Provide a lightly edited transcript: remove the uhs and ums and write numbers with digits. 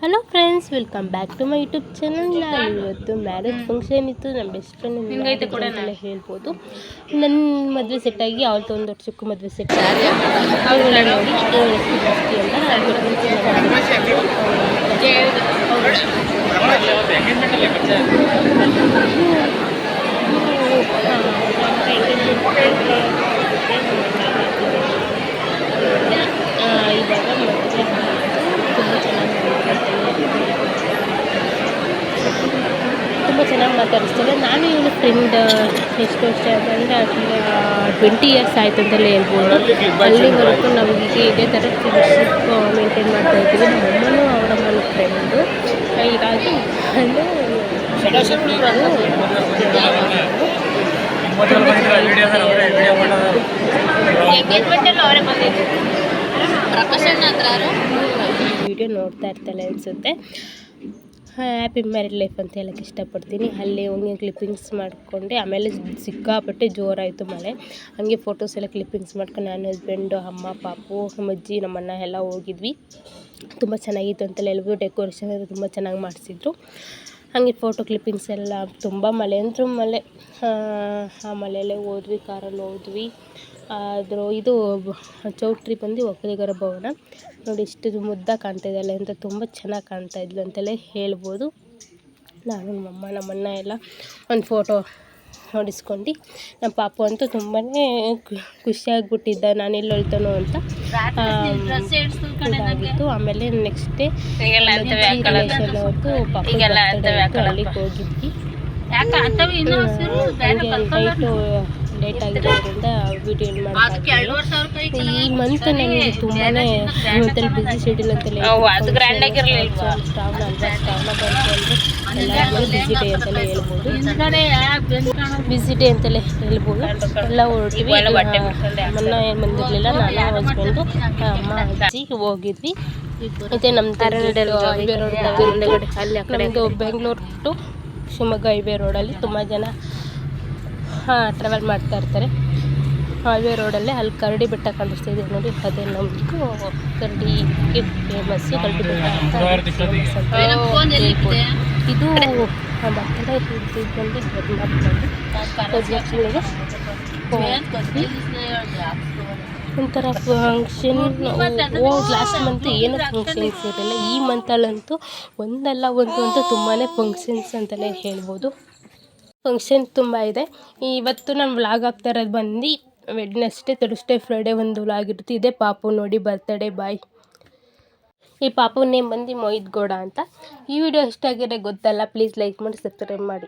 Hello friends, welcome back to my YouTube channel. ನಾನು ಇವತ್ತು marriage function ಇತ್ತು. ನಮ್ಮ ಬೆಸ್ಟ್ ಫ್ರೆಂಡ್ ಅಂತೆಲ್ಲ ಹೇಳ್ಬೋದು. ನನ್ನ ಮದುವೆ ಸೆಟ್ಟಾಗಿ ಅವತ್ತು ಒಂದು ದೊಡ್ಡ ಚಿಕ್ಕ ಮದುವೆ ಸೆಟ್ ಆಗಿ ಅವರೆಲ್ಲ ನೋಡಿ ಇವಾಗ ಮದುವೆ ತುಂಬ ಚೆನ್ನಾಗಿ ಮಾತಾಡಿಸ್ತಾರೆ. ನಾನು ಇವಳು ಫ್ರೆಂಡ್ ಎಷ್ಟು ವರ್ಷ ಅಂತಂದರೆ 20 ಇಯರ್ಸ್ ಆಯಿತು ಅಂತಲೇ ಹೇಳ್ಬೋದು. ಅಲ್ಲಿವರೆಗೂ ನಮಗೆ ಇದೇ ಥರ ಫ್ರೆಂಡ್ಶಿಪ್ ಮೇಂಟೈನ್ ಮಾಡ್ತಾ ಇದ್ದೀವಿ. ನಮ್ಮಮ್ಮನೂ ಅವರಮ್ಮನ ಫ್ರೆಂಡು. ಹೀಗಾಗಿ ವಿಡಿಯೋ ನೋಡ್ತಾ ಇರ್ತಾಳೆ ಅನಿಸುತ್ತೆ. ಹ್ಯಾಪಿ ಮ್ಯಾರಿಡ್ ಲೈಫ್ ಅಂತ ಹೇಳೋಕ್ಕೆ ಇಷ್ಟಪಡ್ತೀನಿ. ಅಲ್ಲಿ ಹೋಗಿ ಕ್ಲಿಪ್ಪಿಂಗ್ಸ್ ಮಾಡಿಕೊಂಡೆ. ಆಮೇಲೆ ಸಿಕ್ಕಾಪಟ್ಟೆ ಜೋರಾಯಿತು ಮಳೆ. ಹಾಗೆ ಫೋಟೋಸ್ ಎಲ್ಲ ಕ್ಲಿಪ್ಪಿಂಗ್ಸ್ ಮಾಡ್ಕೊಂಡು ನನ್ನ ಹಸ್ಬೆಂಡು, ಅಮ್ಮ, ಪಾಪು, ನಮ್ಮ ಅಜ್ಜಿ, ನಮ್ಮಣ್ಣ ಎಲ್ಲ ಹೋಗಿದ್ವಿ. ತುಂಬ ಚೆನ್ನಾಗಿತ್ತು ಅಂತಲೇ ಹೇಳ್ಬೋದು. ಡೆಕೋರೇಷನ್ ಎಲ್ಲ ತುಂಬ ಚೆನ್ನಾಗಿ ಮಾಡಿಸಿದ್ರು. ಹಾಗೆ ಫೋಟೋ ಕ್ಲಿಪ್ಪಿಂಗ್ಸ್ ಎಲ್ಲ ತುಂಬ ಮಳೆ ಅಂತೂ ಮಳೆ. ಆ ಮಳೆಯಲ್ಲೇ ಹೋದ್ವಿ, ಕಾರಲ್ಲಿ ಹೋದ್ವಿ. ಇದು ಚೌಟ್ರಿ ಬಂದು ಒಕ್ಕಲಿಗರ ಭವನ. ನೋಡಿ ಇಷ್ಟು ಮುದ್ದಾಗಿ ಕಾಣ್ತಾ ಇದೆಯಲ್ಲ ಅಂತ, ತುಂಬ ಚೆನ್ನಾಗಿ ಕಾಣ್ತಾ ಇದ್ಲು ಅಂತಲೇ ಹೇಳ್ಬೋದು. ನಾನು ನಮ್ಮಣ್ಣ ಎಲ್ಲ ಒಂದು ಫೋಟೋ ನೋಡಿಸ್ಕೊಂಡು, ನಮ್ಮ ಪಾಪು ಅಂತೂ ತುಂಬಾ ಖುಷಿಯಾಗಿಬಿಟ್ಟಿದ್ದ, ನಾನು ಎಲ್ಲಿ ಹೊಳ್ತಾನೋ ಅಂತ ಇದಾಗಿತ್ತು. ಆಮೇಲೆ ನೆಕ್ಸ್ಟ್ ಡೇ ಅವ್ರದ್ದು ಪಾಪು ಅಲ್ಲಿಗೆ ಹೋಗಿದ್ವಿ. ನೈಟು ಲೇಟ್ ಆಗಿರೋದ್ರಿಂದ ವೀಡಿಯೋ ಮಾಡ್ತಾ ಈ ಮಂತ್ ನನಗೆ ತುಂಬಾ ಬಿಸಿ ಶೆಡ್ಯೂಲ್ ಅಂತಲೇ ಶ್ರಾವಣ ಬಿಸಿ ಡೇ ಅಂತಲೇ ಹೇಳ್ಬೋದು. ಬಿಸಿ ಡೇ ಅಂತಲೇ ಹೇಳ್ಬೋದು. ಎಲ್ಲ ಹೊರಟಿವಿ. ಮೊನ್ನೆ ಏನು ಬಂದಿರಲಿಲ್ಲ. ನಾನು ಹಸ್ಬೆಂಡು, ಅಮ್ಮ, ಅಜ್ಜಿ ಹೋಗಿದ್ವಿ. ಮತ್ತು ನಮ್ಮದು ಬೆಂಗಳೂರು ಟು ಶಿವಮೊಗ್ಗ ಹೈವೇ ರೋಡಲ್ಲಿ ತುಂಬ ಜನ ಟ್ರಾವೆಲ್ ಮಾಡ್ತಾ ಇರ್ತಾರೆ. ಹೈವೇ ರೋಡಲ್ಲೇ ಅಲ್ಲಿ ಕರಡಿ ಬೆಟ್ಟ ಕಾಣಿಸ್ತಿದೆ ನೋಡಿ, ಅದೇ ನಮ್ಮದು ಕರಡಿಗೆ ಫೇಮಸ್ಸು. ಕರಡಿ ಬೆಟ್ಟ ಅಂತ ಫೇಮಸ್ ಅಂತ ಹೇಳ್ಬೋದು. ಇದು ಬರ್ತಡೇ ಬಂದು ಒಂಥರ ಫಂಕ್ಷನ್. ಲಾಸ್ಟ್ ಮಂತ್ ಏನೂ ಫಂಕ್ಷನ್ಸ್ ಇರಲಿಲ್ಲ. ಈ ಮಂತಲ್ಲಂತೂ ಒಂದಲ್ಲ ಒಂದು ಅಂತ ತುಂಬಾ ಫಂಕ್ಷನ್ಸ್ ಅಂತಲೇ ಹೇಳ್ಬೋದು. ಫಂಕ್ಷನ್ ತುಂಬ ಇದೆ. ಇವತ್ತು ನಾನು ವ್ಲಾಗ್ ಆಗ್ತಾ ಇರೋದು ಬಂದು ವೆಡ್ನೆಸ್ಡೇ, ಥರ್ಸ್ಡೇ, ಫ್ರೈಡೇ ಒಂದು ವ್ಲಾಗ್ ಇರುತ್ತೆ. ಇದೇ ಪಾಪು ನೋಡಿ, ಬರ್ತಡೇ ಬಾಯ್. ಈ ಪಾಪು ನೇಮ್ ಬಂದು ಮೋಹಿತ್ ಗೌಡ ಅಂತ. ಈ ವಿಡಿಯೋ ಇಷ್ಟ ಆಗಿದೆ ಗೊತ್ತಲ್ಲ, ಪ್ಲೀಸ್ ಲೈಕ್ ಮಾಡಿ, ಸಬ್ಸ್ಕ್ರೈಬ್ ಮಾಡಿ.